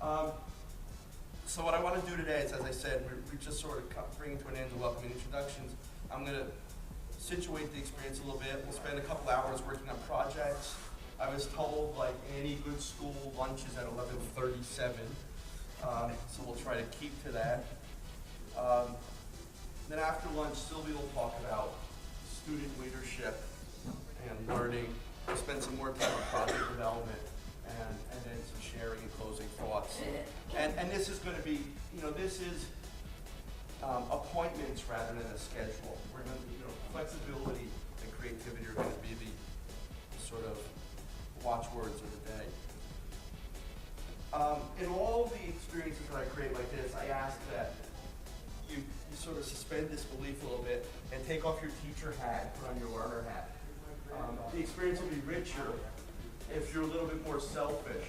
Um, so what I want to do today is, as I said, we just sort of bring to an end the welcoming introductions. I'm going to situate the experience a little bit. We'll spend a couple hours working on projects. I was told, like any good school, lunch is at 11:37, so we'll try to keep to that. Then after lunch, Sylvia will talk about student leadership and learning. We'll spend some more time on project development and then some sharing and closing thoughts. And this is going to be, this is appointments rather than a schedule. We're going to, flexibility and creativity are going to be the sort of watchwords of the day. In all the experiences that I create like this, I ask that you sort of suspend disbelief a little bit and take off your teacher hat, put on your learner hat. The experience will be richer if you're a little bit more selfish.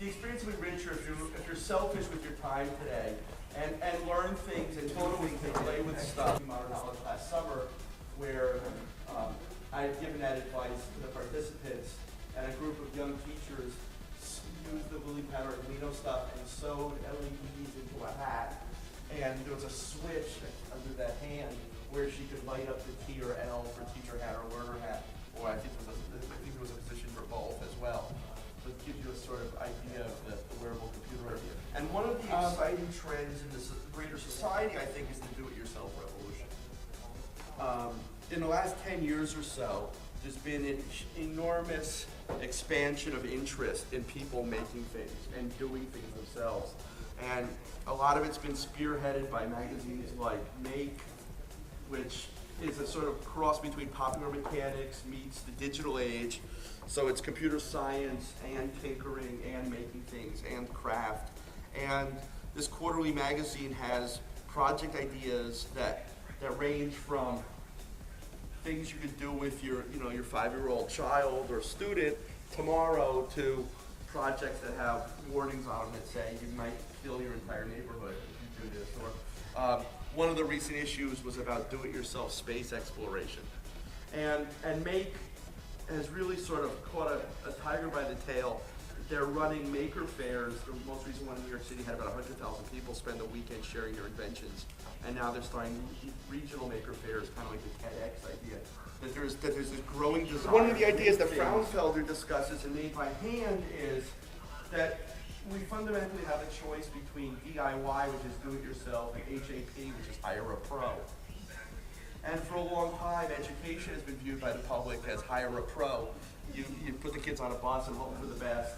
The experience will be richer if you're selfish with your time today and learn things and totally play with stuff. Modern knowledge last summer, where I had given that advice to the participants, and a group of young teachers used the Lily Powder Arduino stuff and sewed LEDs into a hat, and there was a switch under that hand where she could light up the T or L for teacher hat or learner hat, or I think there was a position for both as well. So it gives you a sort of idea of the wearable computer idea. And one of the exciting trends in this greater society, I think, is the do-it-yourself revolution. In the last 10 years or so, there's been an enormous expansion of interest in people making things and doing things themselves. And a lot of it's been spearheaded by magazines like Make, which is a sort of cross between popular mechanics meets the digital age. So it's computer science and tinkering and making things and craft. And this quarterly magazine has project ideas that range from things you could do with your 5-year-old child or student tomorrow to projects that have warnings on them that say you might kill your entire neighborhood if you do this. Or one of the recent issues was about do-it-yourself space exploration. And Make has really sort of caught a tiger by the tail. They're running maker fairs. The most recent one in New York City had about 100,000 people spend a weekend sharing their inventions. And now they're starting regional maker fairs, kind of like the TEDx idea. That there's this growing desire. One of the ideas that Frauenfelder discusses in Made by Hand is that we fundamentally have a choice between DIY, which is do-it-yourself, and HAP, which is hire a pro. And for a long time, education has been viewed by the public as hire a pro. You put the kids on a bus and hope for the best.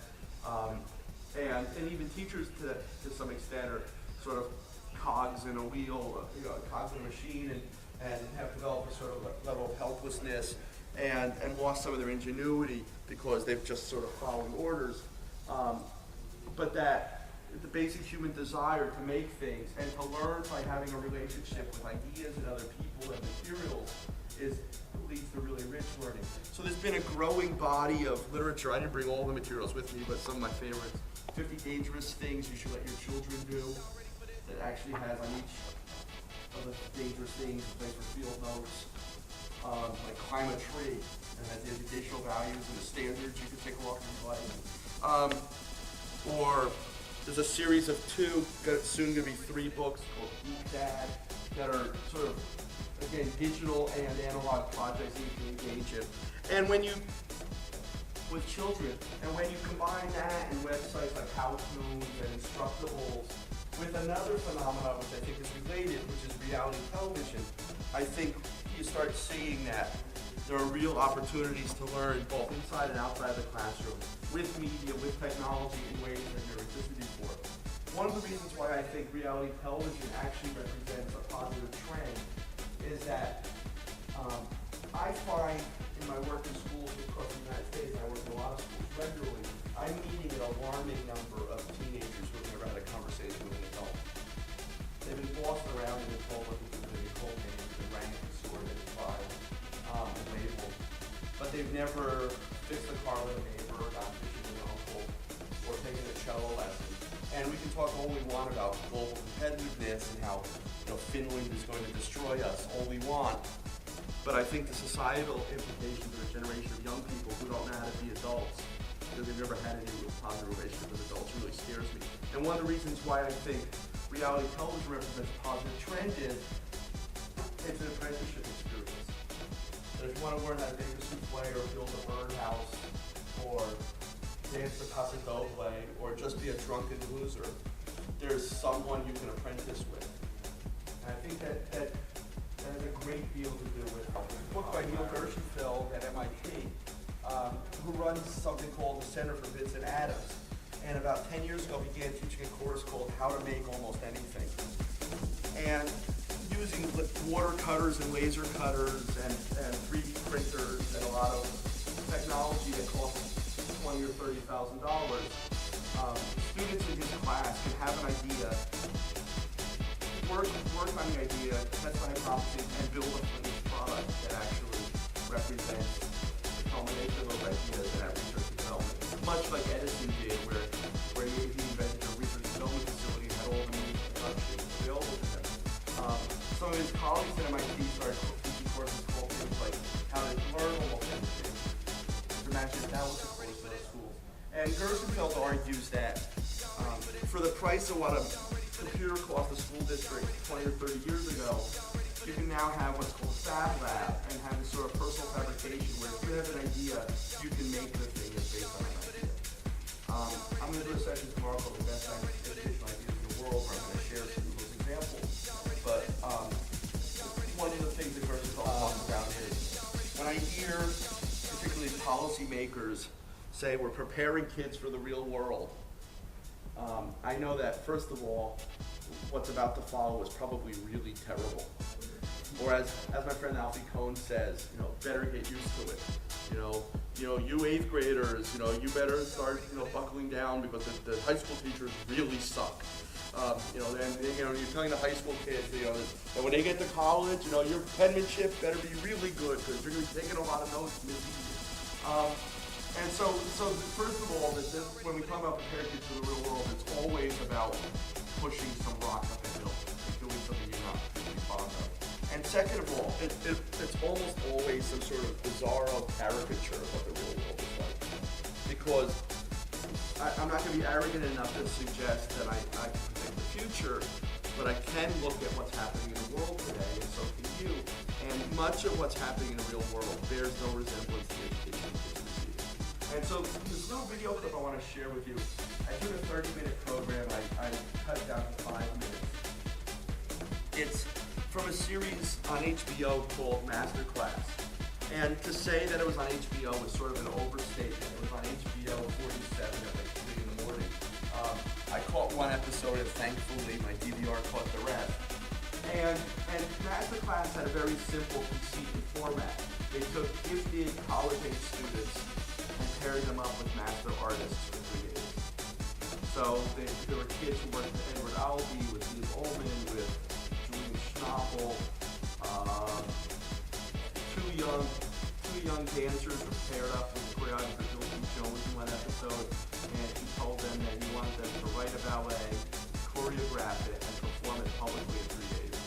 And even teachers, to some extent, are sort of cogs in a wheel, cogs in a machine, and have developed a sort of level of helplessness and lost some of their ingenuity because they've just sort of followed orders. But that the basic human desire to make things and to learn by having a relationship with ideas and other people and materials leads to really rich learning. So there's been a growing body of literature. I didn't bring all the materials with me, but some of my favorites. 50 Dangerous Things You Should Let Your Children Do. That actually has on each of the dangerous things a place for field notes. Like Climb a Tree, and has the educational values and the standards you can take along in your life. Or there's a series of 2, soon going to be 3 books called Geek Dad, that are sort of, again, digital and analog projects that you can engage in. And with children, and when you combine that and websites like How-To's and Instructables with another phenomenon which I think is related, which is reality television, I think you start seeing that there are real opportunities to learn both inside and outside the classroom with media, with technology in ways that never existed before. One of the reasons why I think reality television actually represents a positive trend is that I find in my work in schools across the United States, and I work in a lot of schools regularly, I'm meeting an alarming number of teenagers who have never had a conversation with an adult. They've been bossed around and been told what to do with their code names and ranked and sorted and filed and labeled. But they've never fixed a car with a neighbor, gone fishing with an uncle, or taken a cello lesson. And we can talk all we want about global competitiveness and how Finland is going to destroy us all we want. But I think the societal implications of a generation of young people who don't know how to be adults because they've never had any real positive relationship with adults really scares me. And one of the reasons why I think reality television represents a positive trend is it's an apprenticeship experience. And if you want to learn how to make a souffle or build a birdhouse or dance the Casa Doble or just be a drunken loser, there's someone you can apprentice with. And I think that has a great deal to do with a book by Neil Gershenfeld at MIT, who runs something called the Center for Bits and Atoms. And about 10 years ago began teaching a course called How to Make Almost Anything. And using water cutters and laser cutters and 3D printers and a lot of technology that costs $20,000 or $30,000, students in his class can have an idea, work on the idea, test my hypothesis, and build a finished product that actually represents the culmination of those ideas in that research and development. Much like Edison did, where he invented a research and development facility and had all the means of production available to him. Some of his colleagues at MIT started teaching courses called things like how to learn almost anything. Imagine if that was the course in a school. And Gershenfeld argues that for the price of what a computer cost a school district 20 or 30 years ago, you can now have what's called a fab lab and have this sort of personal fabrication where if you have an idea, you can make the thing that's based on an idea. I'm going to do a session tomorrow called the best educational ideas in the world, where I'm going to share some of those examples. But one of the things that Gershenfeld talks about is when I hear particularly policymakers say we're preparing kids for the real world, I know that, first of all, what's about to follow is probably really terrible. Or as my friend Alfie Cohn says, better get used to it. You 8th graders, you better start, buckling down because the high school teachers really suck. And you're telling the high school kids, that when they get to college, your penmanship better be really good because you're going to be taking a lot of notes. And so first of all, when we talk about preparing kids for the real world, it's always about pushing some rock up a hill and doing something you're not particularly fond of. And second of all, it's almost always some sort of bizarro caricature of what the real world is like. Because I'm not going to be arrogant enough to suggest that I can predict the future, but I can look at what's happening in the world today, and so can you. And much of what's happening in the real world bears no resemblance to the education kids receiving. And so this little video clip I want to share with you, I took a 30-minute program, I cut it down to 5 minutes. It's from a series on HBO called Masterclass. And to say that it was on HBO was sort of an overstatement. It was on HBO 47 at like 3 in the morning. I caught one episode and thankfully my DVR caught the rest. And Masterclass had a very simple conceit and format. They took gifted college-age students and paired them up with master artists for 3 days. So there were kids who worked with Edward Albee, with Ian Ullman, with Julian Schnabel. Two young dancers were paired up with choreographer Hilton Jones in one episode, and he told them that he wanted them to write a ballet, choreograph it, and perform it publicly in 3 days.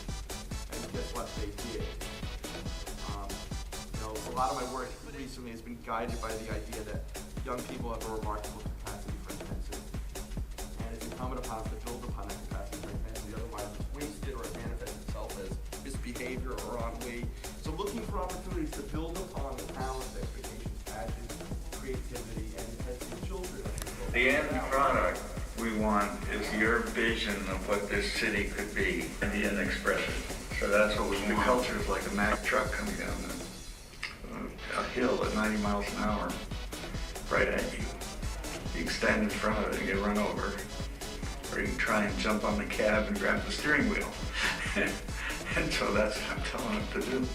And guess what? They did. A lot of my work recently has been guided by the idea that young people have a remarkable capacity for intensity. And it's incumbent upon us to build upon that capacity for intensity, otherwise it's wasted or it manifests itself as misbehavior or ennui. So looking for opportunities to build upon the talents, expectations, passion, creativity, and intensity of children. The end product we want is your vision of what this city could be and the end expression. So that's what we want. The culture is like a Mack truck coming down a hill at 90 miles an hour, right at you. You can stand in front of it and get run over, or you can try and jump on the cab and grab the steering wheel. And so that's what I'm telling them to do.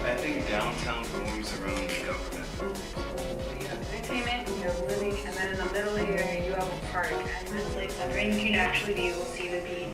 I think downtown moves around the government. You have entertainment, you have living, and then in the middle here you have a park, and it's like that, right? You can actually be able to see the beach